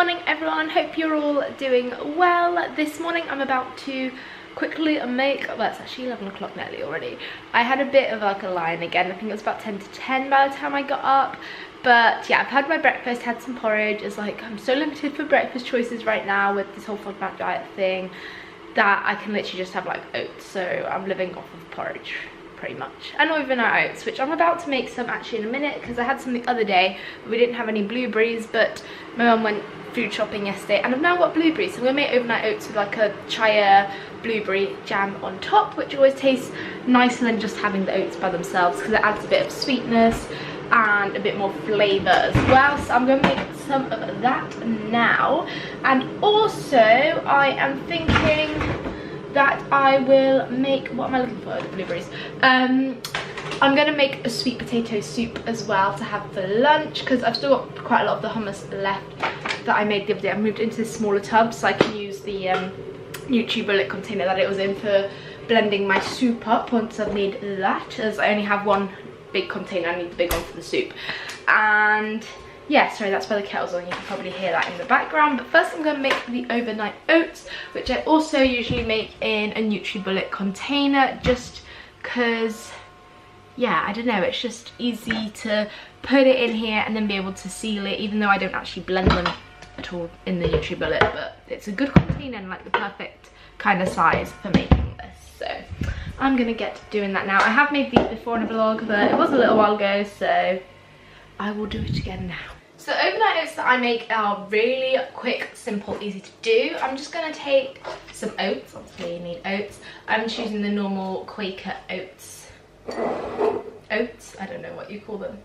morning everyone, hope you're all doing well. This morning I'm about to quickly make, well it's actually 11 o'clock nearly already. I had a bit of like a lie-in again. I think it was about 10 to 10 by the time I got up. But yeah, I've had my breakfast, had some porridge. It's like I'm so limited for breakfast choices right now with this whole FODMAP diet thing that I can literally just have like oats. So I'm living off of porridge pretty much, and overnight oats, which I'm about to make some actually in a minute because I had some the other day. We didn't have any blueberries, but my mum went food shopping yesterday and I've now got blueberries, so I'm gonna make overnight oats with like a Hiya blueberry jam on top, which always tastes nicer than just having the oats by themselves because it adds a bit of sweetness and a bit more flavour as well. So I'm going to make some of that now. And also I am thinking that I will make, what am I looking for? The blueberries. I'm going to make a sweet potato soup as well to have for lunch because I've still got quite a lot of the hummus left that I made the other day. I moved into this smaller tub so I can use the NutriBullet container that it was in for blending my soup up once I've made that, as I only have one big container. I need the big one for the soup. And yeah, sorry, that's where the kettle's on. You can probably hear that in the background. But first I'm going to make the overnight oats, which I also usually make in a NutriBullet container just because, yeah, I don't know, it's just easy to put it in here and then be able to seal it, even though I don't actually blend them at all in the NutriBullet. But it's a good container and like the perfect kind of size for making this. So I'm gonna get doing that now. I have made these before in a vlog, but it was a little while ago, so I will do it again now. So overnight oats that I make are really quick, simple, easy to do. I'm just gonna take some oats. Obviously you need oats. I'm choosing the normal Quaker oats. I don't know what you call them.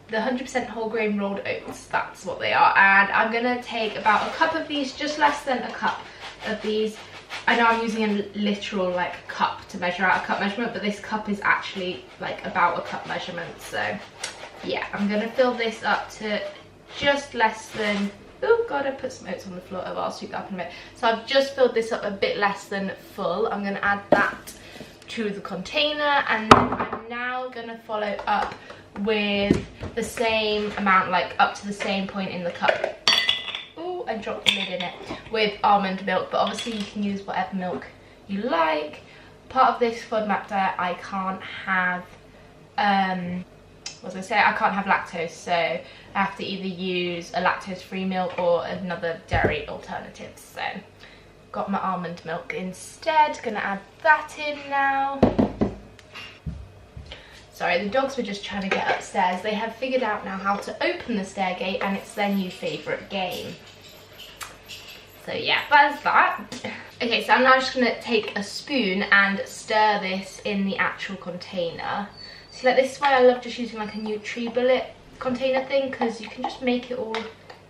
The 100% whole grain rolled oats, that's what they are. And I'm gonna take about a cup of these, just less than a cup of these. I know I'm using a literal like cup to measure out a cup measurement, but this cup is actually like about a cup measurement. So yeah, I'm gonna fill this up to just less than, oh god, I put some oats on the floor. Oh, I'll scoop that up in a bit. So I've just filled this up a bit less than full. I'm gonna add that to the container, and then I'm now gonna follow up with the same amount, like up to the same point in the cup. Oh, I dropped the lid in it, with almond milk, but obviously you can use whatever milk you like. Part of this FODMAP diet, I can't have, what was I say? I can't have lactose, so I have to either use a lactose-free milk or another dairy alternative. So got my almond milk instead. Gonna add that in now. Sorry, the dogs were just trying to get upstairs. They have figured out now how to open the stair gate, and it's their new favourite game. So yeah, that's that. Okay, so I'm now just gonna take a spoon and stir this in the actual container. So like, this is why I love just using like a NutriBullet container thing, because you can just make it all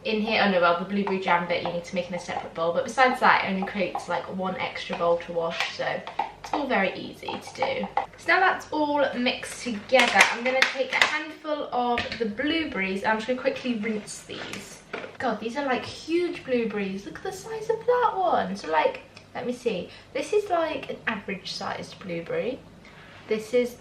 in here. Oh no, well, the blueberry jam bit you need to make in a separate bowl, but besides that it only creates like one extra bowl to wash, so it's all very easy to do. So now that's all mixed together, I'm going to take a handful of the blueberries and I'm just going to quickly rinse these. God, these are like huge blueberries. Look at the size of that one. So like, let me see, this is like an average sized blueberry. This is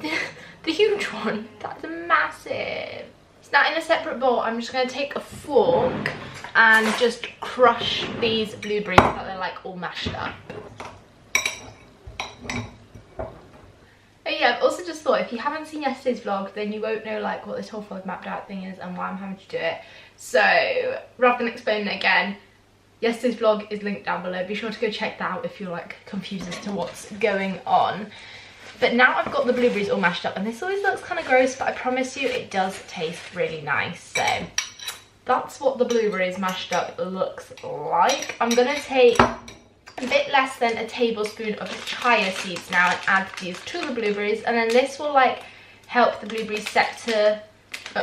the huge one. That's massive. So now in a separate bowl I'm just going to take a fork and just crush these blueberries so that they're like all mashed up. Oh yeah, I've also just thought, if you haven't seen yesterday's vlog, then you won't know like what this whole FODMAP diet thing is and why I'm having to do it. So rather than explain it again, yesterday's vlog is linked down below. Be sure to go check that out if you're like confused as to what's going on. But now I've got the blueberries all mashed up, and this always looks kind of gross, but I promise you it does taste really nice. So that's what the blueberries mashed up looks like. I'm gonna take a bit less than a tablespoon of chia seeds now and add these to the blueberries, and then this will like help the blueberries set to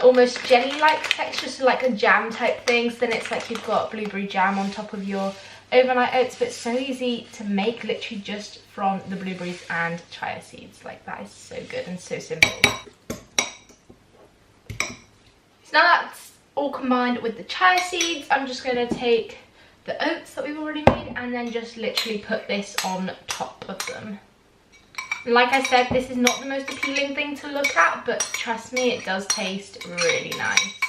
almost jelly-like texture, so like a jam type thing. So then it's like you've got blueberry jam on top of your overnight oats, but it's so easy to make, literally just from the blueberries and chia seeds. Like, that is so good and so simple. So now that's all combined with the chia seeds, I'm just going to take the oats that we've already made and then just literally put this on top of them. And like I said, this is not the most appealing thing to look at, but trust me, it does taste really nice.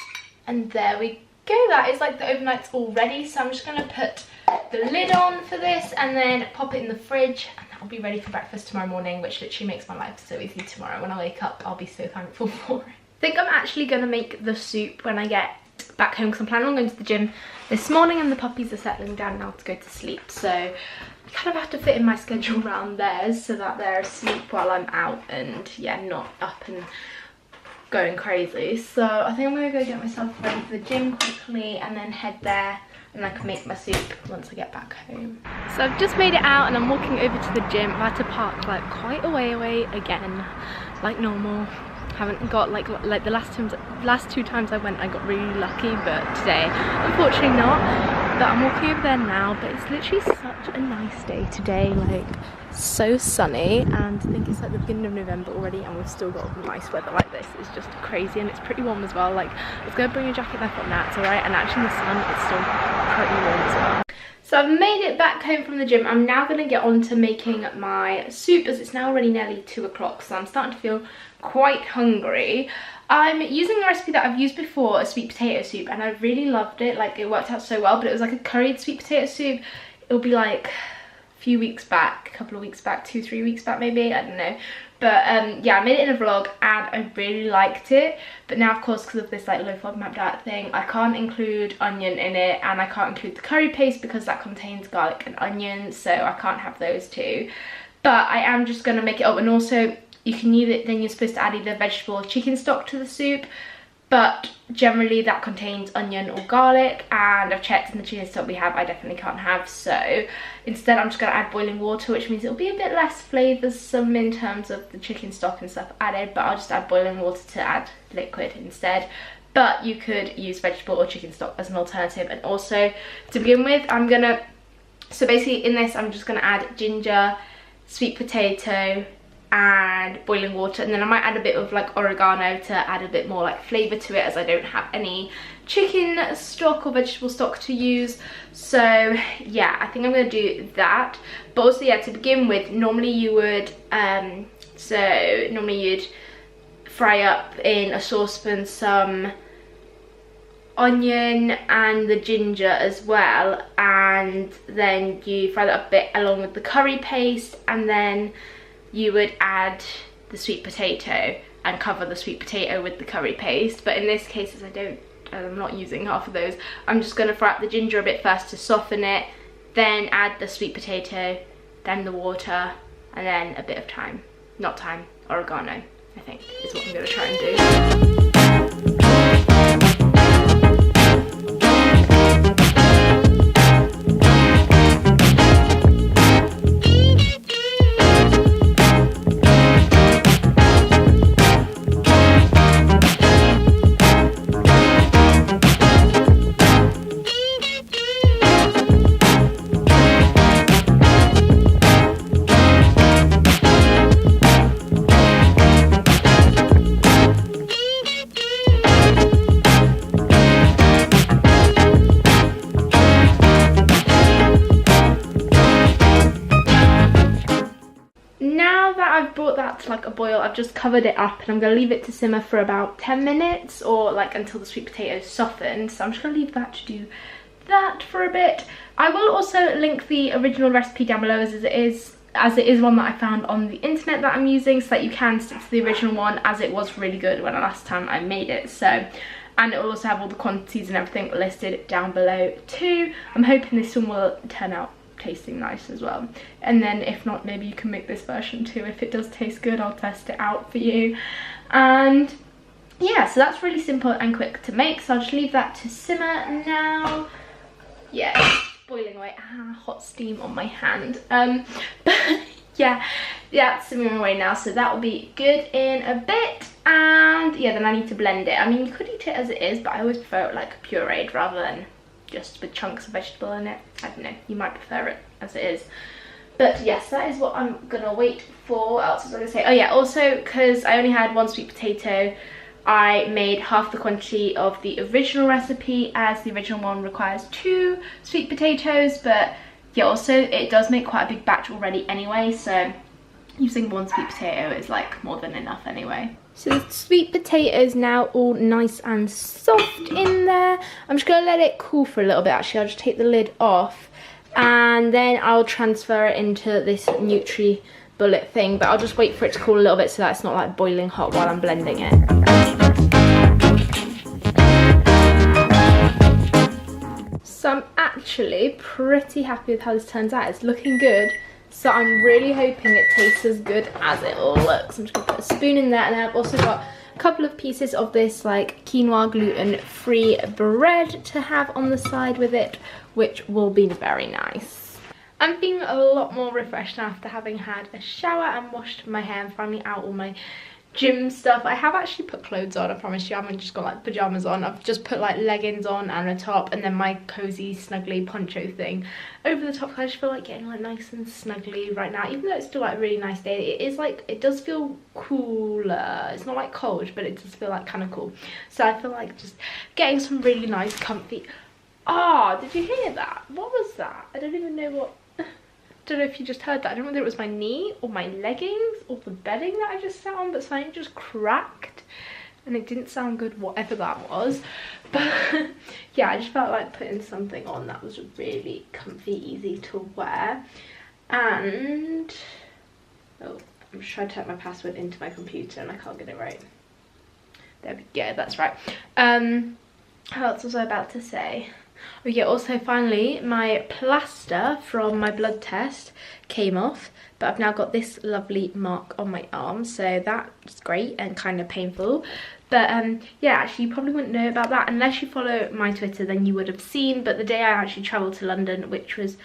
And there we go. go, that is like the overnight's all ready, so I'm just going to put the lid on for this and then pop it in the fridge, and that'll be ready for breakfast tomorrow morning, which literally makes my life so easy tomorrow. When I wake up, I'll be so thankful for it. I think I'm actually going to make the soup when I get back home, because I'm planning on going to the gym this morning and the puppies are settling down now to go to sleep, so I kind of have to fit in my schedule around theirs so that they're asleep while I'm out and yeah, not up and going crazy. So I think I'm going to go get myself ready for the gym quickly and then head there, and I can make my soup once I get back home. So I've just made it out and I'm walking over to the gym. I've had to park like quite a way away again, like normal. Haven't got like the last two times I went I got really lucky, but today unfortunately not. But I'm walking over there now, but it's literally such a nice day today, like so sunny, and I think it's like the beginning of November already and we've still got nice weather like this. It's just crazy, and it's pretty warm as well. Like I was going to bring a jacket, and I thought nah, it's alright, and actually in the sun it's still pretty warm as well. So I've made it back home from the gym. I'm now going to get on to making my soup, as it's now already nearly 2 o'clock, so I'm starting to feel quite hungry. I'm using a recipe that I've used before, a sweet potato soup, and I really loved it. Like, it worked out so well, but it was like a curried sweet potato soup. It'll be like a few weeks back, a couple of weeks back, 2-3 weeks back maybe, I don't know. But yeah, I made it in a vlog and I really liked it. But now, of course, because of this like low FODMAP diet thing, I can't include onion in it, and I can't include the curry paste because that contains garlic and onions, so I can't have those two. But I am just going to make it up, and also you can then you're supposed to add either vegetable or chicken stock to the soup, but generally that contains onion or garlic, and I've checked in the chicken stock we have I definitely can't have, so instead I'm just going to add boiling water, which means it'll be a bit less flavoursome in terms of the chicken stock and stuff added, but I'll just add boiling water to add liquid instead. But you could use vegetable or chicken stock as an alternative. And also, to begin with, so basically in this I'm just going to add ginger, sweet potato and boiling water, and then I might add a bit of like oregano to add a bit more like flavour to it, as I don't have any chicken stock or vegetable stock to use. So yeah, I think I'm going to do that. But also, yeah, to begin with, normally you would you'd fry up in a saucepan some onion and the ginger as well, and then you fry that up a bit along with the curry paste, and then you would add the sweet potato and cover the sweet potato with the curry paste. But in this case, as I'm not using half of those, I'm just going to fry up the ginger a bit first to soften it, then add the sweet potato, then the water, and then a bit of oregano, I think is what I'm going to try and do. To like a boil, I've just covered it up, and I'm going to leave it to simmer for about 10 minutes or like until the sweet potatoes soften. So I'm just going to leave that to do that for a bit. I will also link the original recipe down below, as it is one that I found on the internet that I'm using, so that you can stick to the original one, as it was really good when the last time I made it. So, and it will also have all the quantities and everything listed down below too. I'm hoping this one will turn out tasting nice as well, and then if not, maybe you can make this version too. If it does taste good, I'll test it out for you. And yeah, so that's really simple and quick to make, so I'll just leave that to simmer now. Yeah, it's boiling away. Hot steam on my hand. But yeah, it's simmering away now, so that will be good in a bit. And yeah, then I need to blend it. I mean, you could eat it as it is, but I always prefer it like pureed rather than just with chunks of vegetable in it. I don't know, you might prefer it as it is. But yes, that is what I'm gonna wait for. What else was I gonna say? Oh yeah, also because I only had one sweet potato, I made half the quantity of the original recipe, as the original one requires 2 sweet potatoes. But yeah, also it does make quite a big batch already anyway, so using one sweet potato is like more than enough anyway. So the sweet potato is now all nice and soft in there. I'm just gonna let it cool for a little bit actually. I'll just take the lid off and then I'll transfer it into this NutriBullet thing, but I'll just wait for it to cool a little bit so that it's not like boiling hot while I'm blending it. So I'm actually pretty happy with how this turns out. It's looking good. So I'm really hoping it tastes as good as it looks. I'm just gonna put a spoon in there, and then I've also got a couple of pieces of this like quinoa gluten-free bread to have on the side with it, which will be very nice. I'm feeling a lot more refreshed now after having had a shower and washed my hair and finally out all my gym stuff. I have actually put clothes on, I promise you. I haven't just got like pajamas on. I've just put like leggings on and a top, and then my cozy snuggly poncho thing over the top. I just feel like getting like nice and snuggly right now, even though it's still like a really nice day. It is like, it does feel cooler. It's not like cold, but it does feel like kind of cool. So I feel like just getting some really nice comfy. Ah, did you hear that? What was that? I don't even know what. I don't know if you just heard that. I don't know whether it was my knee or my leggings or the bedding that I just sat on, but something just cracked and it didn't sound good, whatever that was. But yeah, I just felt like putting something on that was really comfy, easy to wear. And oh, I'm just trying to type my password into my computer and I can't get it right. There we go, that's right. What else was I about to say? Oh yeah, also finally my plaster from my blood test came off, but I've now got this lovely mark on my arm, so that's great and kind of painful. But yeah, actually you probably wouldn't know about that unless you follow my Twitter, then you would have seen. But the day I actually travelled to London, which was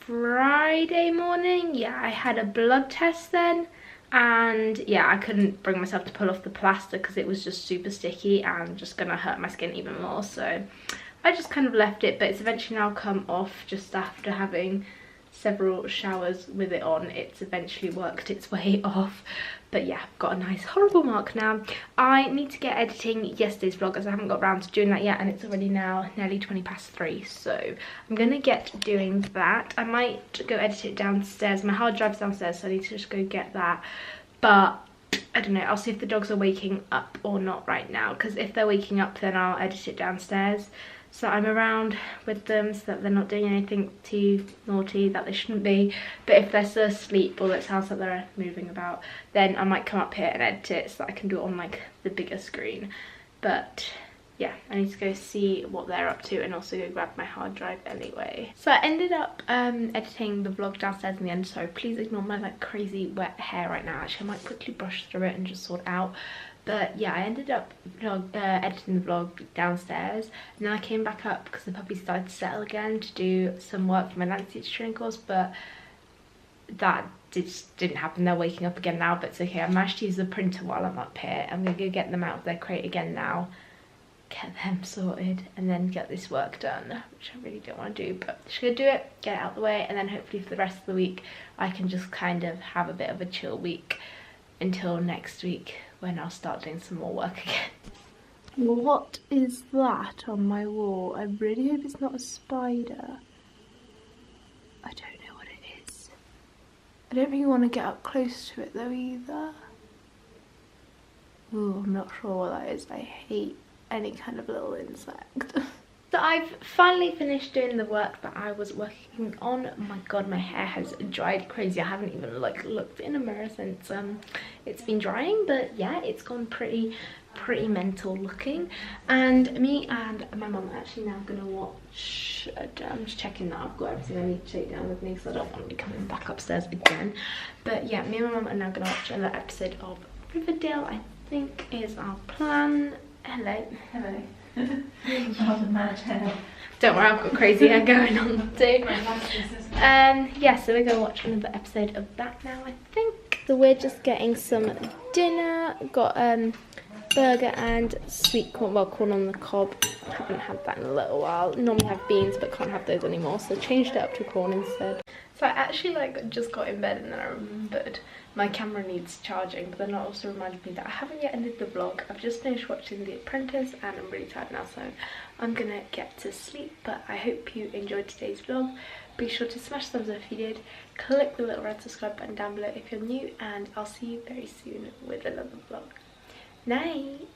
Friday morning, yeah, I had a blood test then. And yeah, I couldn't bring myself to pull off the plaster because it was just super sticky and just gonna hurt my skin even more, so I just kind of left it. But it's eventually now come off just after having several showers with it on. It's eventually worked its way off. But yeah, I've got a nice horrible mark now. I need to get editing yesterday's vlog as I haven't got around to doing that yet, and it's already now nearly 3:20, so I'm gonna get doing that. I might go edit it downstairs. My hard drive's downstairs, so I need to just go get that. But I don't know, I'll see if the dogs are waking up or not right now, because if they're waking up then I'll edit it downstairs so I'm around with them, so that they're not doing anything too naughty that they shouldn't be. But if they're still asleep or it sounds like they're moving about, then I might come up here and edit it so that I can do it on like the bigger screen. But yeah, I need to go see what they're up to and also go grab my hard drive anyway. So I ended up editing the vlog downstairs in the end, so please ignore my like crazy wet hair right now. Actually, I might quickly brush through it and just sort it out. But yeah, I ended up editing the vlog downstairs, and then I came back up because the puppies started to settle again to do some work for my dance teacher training course, but that just didn't happen. They're waking up again now, but it's okay. I managed to use the printer while I'm up here. I'm gonna go get them out of their crate again now, get them sorted, and then get this work done, which I really don't want to do, but I'm just gonna do it, get it out of the way, and then hopefully for the rest of the week I can just kind of have a bit of a chill week until next week, when I'll start doing some more work again. What is that on my wall? I really hope it's not a spider. I don't know what it is. I don't really want to get up close to it though either. Ooh, I'm not sure what that is. I hate any kind of little insect. So I've finally finished doing the work that I was working on. Oh my god, my hair has dried crazy. I haven't even like looked in a mirror since it's been drying, but yeah, it's gone pretty mental looking. And me and my mum are actually now gonna watch, I'm just checking that I've got everything I need to take down with me because I don't want to be coming back upstairs again. But yeah, me and my mum are now gonna watch another episode of Riverdale, I think is our plan. Hello. Don't worry, I've got crazy hair going on too. Yeah, so we're gonna watch another episode of that now, I think. So we're just getting some dinner. Got burger and sweet corn, well, corn on the cob. I haven't had that in a little while. Normally have beans but can't have those anymore, so changed it up to corn instead. So I actually like just got in bed and then I remembered my camera needs charging, but then that also reminded me that I haven't yet ended the vlog. I've just finished watching The Apprentice and I'm really tired now, so I'm gonna get to sleep. But I hope you enjoyed today's vlog. Be sure to smash thumbs up if you did, click the little red subscribe button down below if you're new, and I'll see you very soon with another vlog. Night!